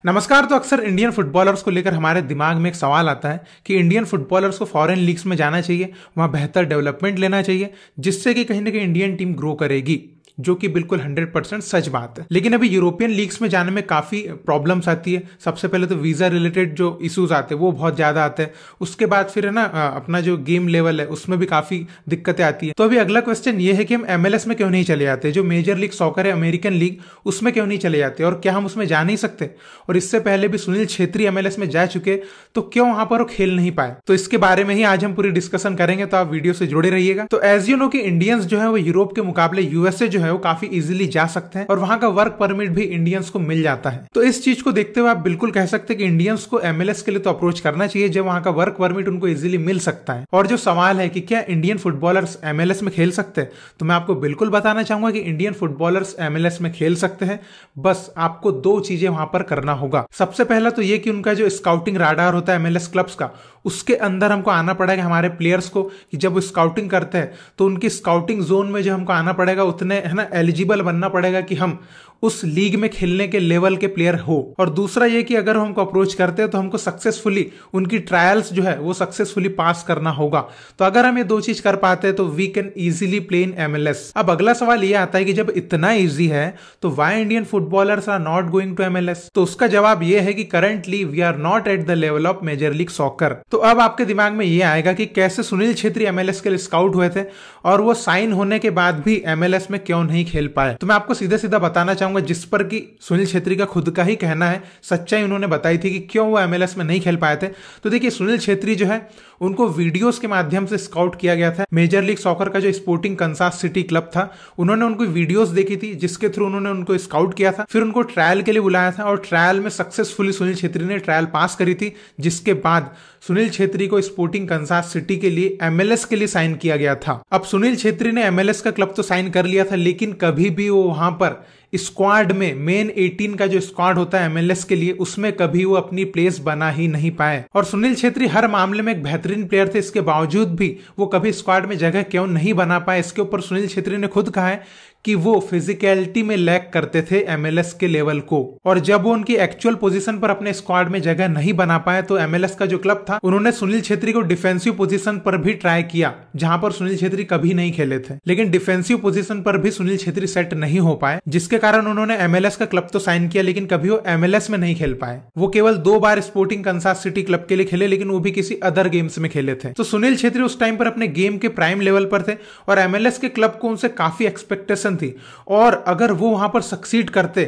नमस्कार। तो अक्सर इंडियन फुटबॉलर्स को लेकर हमारे दिमाग में एक सवाल आता है कि इंडियन फुटबॉलर्स को फॉरेन लीग्स में जाना चाहिए, वहां बेहतर डेवलपमेंट लेना चाहिए, जिससे कि कहीं ना कहीं इंडियन टीम ग्रो करेगी, जो कि बिल्कुल 100% सच बात है। लेकिन अभी यूरोपियन लीग्स में जाने में काफी प्रॉब्लम्स आती है। सबसे पहले तो वीजा रिलेटेड जो इश्यूज आते हैं वो बहुत ज्यादा आते हैं। उसके बाद फिर है ना अपना जो गेम लेवल है उसमें भी काफी दिक्कतें आती है। तो अभी अगला क्वेश्चन ये है कि हम MLS में क्यों नहीं चले जाते, जो मेजर लीग सॉकर है अमेरिकन लीग, उसमें क्यों नहीं चले जाते, और क्या हम उसमें जा नहीं सकते। और इससे पहले भी सुनील छेत्री MLS में जा चुके, तो क्यों वहां पर वो खेल नहीं पाए। तो इसके बारे में ही आज हम पूरी डिस्कशन करेंगे, तो आप वीडियो से जुड़े रहिएगा। तो एज यू नो कि इंडियंस जो है वो यूरोप के मुकाबले यूएसए जो है वो काफी इजीली जा सकते हैं, और वहां का वर्क परमिट भी इंडियंस को मिल जाता है। तो इस चीज को देखते हुए आप बिल्कुल कह सकते हैं कि इंडियंस को MLS के लिए तो अप्रोच करना चाहिए, जब वहां का वर्क परमिट उनको इजीली मिल सकता है। और जो सवाल है कि क्या इंडियन फुटबॉलर्स MLS में खेल सकते हैं, तो मैं आपको बिल्कुल बताना चाहूंगा कि इंडियन फुटबॉलर्स MLS में खेल सकते हैं। बस आपको दो चीजें वहां पर करना होगा। सबसे पहला तो ये कि उनका जो स्काउटिंग राडार होता है MLS क्लब्स का, उसके अंदर हमको आना पड़ेगा हमारे प्लेयर्स को, कि जब वो स्काउटिंग करते हैं तो उनकी स्काउटिंग जोन में जो हमको आना पड़ेगा, उतने है ना एलिजिबल बनना पड़ेगा कि हम उस लीग में खेलने के लेवल के प्लेयर हो। और दूसरा ये कि अगर हमको अप्रोच करते हैं तो हमको सक्सेसफुली उनकी ट्रायल्स जो है वो सक्सेसफुली पास करना होगा। तो अगर हम ये दो चीज कर पाते हैं तो we can easily play in MLS। अब अगला सवाल ये आता है कि जब इतना इजी है तो why Indian footballers are not going to MLS। तो उसका जवाब ये है कि currently we are not at the level of major league soccer. तो अब आपके दिमाग में ये आएगा कि कैसे सुनील छेत्री MLS के लिए स्काउट हुए थे और वो साइन होने के बाद भी MLS में क्यों नहीं खेल पाए। तो मैं आपको सीधे सीधा बताना चाहूंगा, जिस पर कि सुनील छेत्री का खुद का ही कहना है, सच्चाई उन्होंने बताई थी कि क्यों वो MLS में नहीं खेल पाए थे। तो देखिए, सुनील छेत्री जो है उनको वीडियोस के माध्यम से स्काउट किया गया था। मेजर लीग सॉकर का जो स्पोर्टिंग कंसास सिटी क्लब था, उन्होंने उनको वीडियोस देखी थी, जिसके थ्रू उन्होंने उनको स्काउट किया था। फिर उनको ट्रायल के लिए बुलाया था और ट्रायल में सक्सेसफुली सुनील छेत्री ने ट्रायल पास करी थी, जिसके बाद सुनील छेत्री को स्पोर्टिंग कंसास सिटी के लिए MLS के लिए साइन किया गया था। अब सुनील छेत्री ने MLS का क्लब तो साइन कर लिया था, लेकिन कभी भी वो वहां पर स्क्वाड में मेन 18 का जो स्क्वाड होता है MLS के लिए, उसमें कभी वो अपनी प्लेस बना ही नहीं पाए। और सुनील छेत्री हर मामले में एक बेहतरीन प्लेयर थे, इसके बावजूद भी वो कभी स्क्वाड में जगह क्यों नहीं बना पाए। इसके ऊपर सुनील छेत्री ने खुद कहा है कि वो फिजिकलिटी में लैक करते थे MLS के लेवल को, और जब वो उनकी एक्चुअल पोजीशन पर अपने स्क्वाड में जगह नहीं बना पाए तो MLS का जो क्लब था, उन्होंने सुनील छेत्री को डिफेंसिव पोजीशन पर भी ट्राई किया, जहां पर सुनील छेत्री कभी नहीं खेले थे। लेकिन डिफेंसिव पोजीशन पर भी सुनील छेत्री सेट नहीं हो पाए, जिसके कारण उन्होंने MLS का क्लब तो साइन किया, लेकिन कभी वो MLS में नहीं खेल पाए। वो केवल 2 बार स्पोर्टिंग कंसास सिटी क्लब के लिए खेले, लेकिन वो भी किसी अदर गेम्स में खेले थे। तो सुनील छेत्री उस टाइम पर अपने गेम के प्राइम लेवल पर थे, और MLS के क्लब को उनसे काफी एक्सपेक्टेशन थी, और अगर वो वहां पर सक्सीड करते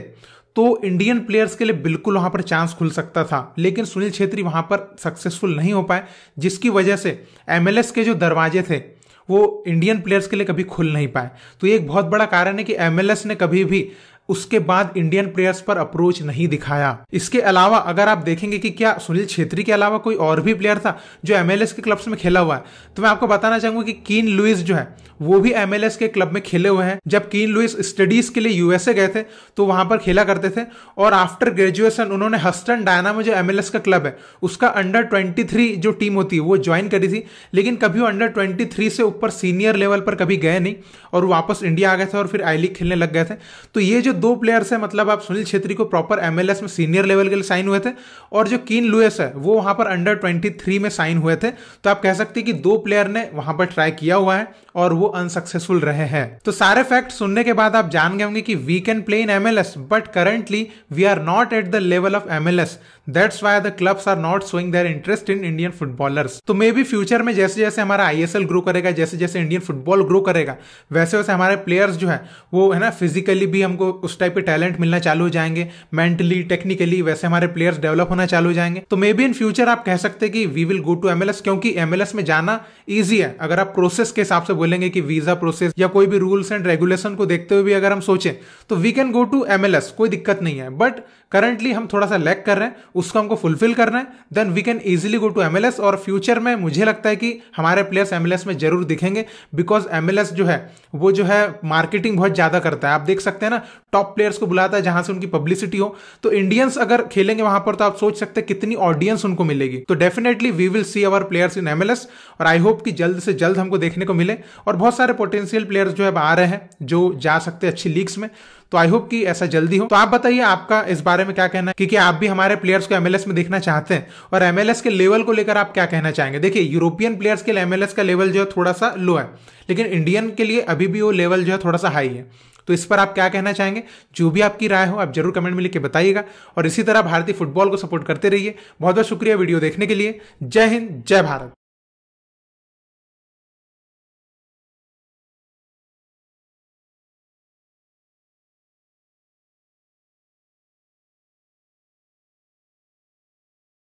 तो इंडियन प्लेयर्स के लिए बिल्कुल वहां पर चांस खुल सकता था। लेकिन सुनील छेत्री वहां पर सक्सेसफुल नहीं हो पाए, जिसकी वजह से MLS के जो दरवाजे थे वो इंडियन प्लेयर्स के लिए कभी खुल नहीं पाए। तो ये एक बहुत बड़ा कारण है कि MLS ने कभी भी उसके बाद इंडियन प्लेयर्स पर अप्रोच नहीं दिखाया। इसके अलावा अगर आप देखेंगे कि क्या सुनील छेत्री के अलावा कोई और भी प्लेयर था जो MLS के क्लब्स में खेला हुआ है, तो मैं आपको बताना चाहूंगा कि कीन लुइस जो है वो भी MLS के क्लब में खेले हुए हैं। जब कीन लुइस स्टडीज के लिए USA गए थे तो वहां पर खेला करते थे, और आफ्टर ग्रेजुएशन उन्होंने हस्टन डायनामो जो MLS का क्लब है उसका अंडर 23 जो टीम होती है वो ज्वाइन करी थी, लेकिन कभी वो अंडर 23 से ऊपर सीनियर लेवल पर कभी गए नहीं, और वापस इंडिया आ गए थे और फिर आई लीग खेलने लग गए थे। तो ये जो 2 प्लेयर्स है, मतलब आप सुनील छेत्री को प्रॉपर MLS में सीनियर लेवल के लिए साइन हुए थे, और जो कीन लुइस है वो वहां पर अंडर 23 में साइन हुए थे। तो आप कह सकते हैं कि 2 प्लेयर ने वहां पर ट्राई किया हुआ है और वो अनसक्सेसफुल रहे हैं। तो सारे फैक्ट सुनने के बाद आप जान गए होंगे कि we can play in MLS, but currently we are not at the level of MLS। That's why the clubs are not showing their interest in Indian footballers. तो मे बी फ्यूचर में जैसे जैसे हमारा ISL ग्रो करेगा, जैसे जैसे Indian football grow करेगा, वैसे वैसे हमारे प्लेयर्स जो है वो है ना फिजिकली भी हमको उस टाइप के टैलेंट मिलना चालू हो जाएंगे, मेंटली टेक्निकली वैसे हमारे प्लेयर्स डेवलप होना चालू हो जाएंगे। तो मे बी इन फ्यूचर आप कह सकते हैं कि we will go to MLS, क्योंकि MLS में जाना ईजी है। अगर आप प्रोसेस के हिसाब से बोलेंगे कि वीजा प्रोसेस या कोई भी रूल्स एंड रेगुलेशन को देखते हुए भी अगर हम सोचें तो we can go to MLS, कोई दिक्कत नहीं है। बट करंटली हम थोड़ा सा लैक कर रहे हैं, उसको हमको फुलफिल करना है, then we can easily go to MLS। और फ्यूचर में मुझे लगता है कि हमारे प्लेयर्स MLS में जरूर दिखेंगे, बिकॉज MLS जो है वो जो है मार्केटिंग बहुत ज्यादा करता है। आप देख सकते हैं ना, टॉप प्लेयर्स को बुलाता है जहां से उनकी पब्लिसिटी हो। तो इंडियंस अगर खेलेंगे वहां पर तो आप सोच सकते हैं कितनी ऑडियंस उनको मिलेगी। तो definitely we will see our players in MLS, और आई होप कि जल्द से जल्द हमको देखने को मिले। और बहुत सारे पोटेंशियल प्लेयर्स जो है आ रहे हैं जो जा सकते हैं अच्छी लीग्स में। तो आई होप कि ऐसा जल्दी हो। तो आप बताइए आपका इस बारे में क्या कहना है, क्योंकि आप भी हमारे प्लेयर्स को एमएलएस में देखना चाहते हैं, और एमएलएस के लेवल को लेकर आप क्या कहना चाहेंगे। देखिए यूरोपियन प्लेयर्स के लिए एमएलएस का लेवल जो है थोड़ा सा लो है, लेकिन इंडियन के लिए अभी भी वो लेवल जो है थोड़ा सा हाई है। तो इस पर आप क्या कहना चाहेंगे, जो भी आपकी राय हो आप जरूर कमेंट में लिख के बताइएगा, और इसी तरह भारतीय फुटबॉल को सपोर्ट करते रहिए। बहुत बहुत शुक्रिया वीडियो देखने के लिए। जय हिंद, जय भारत।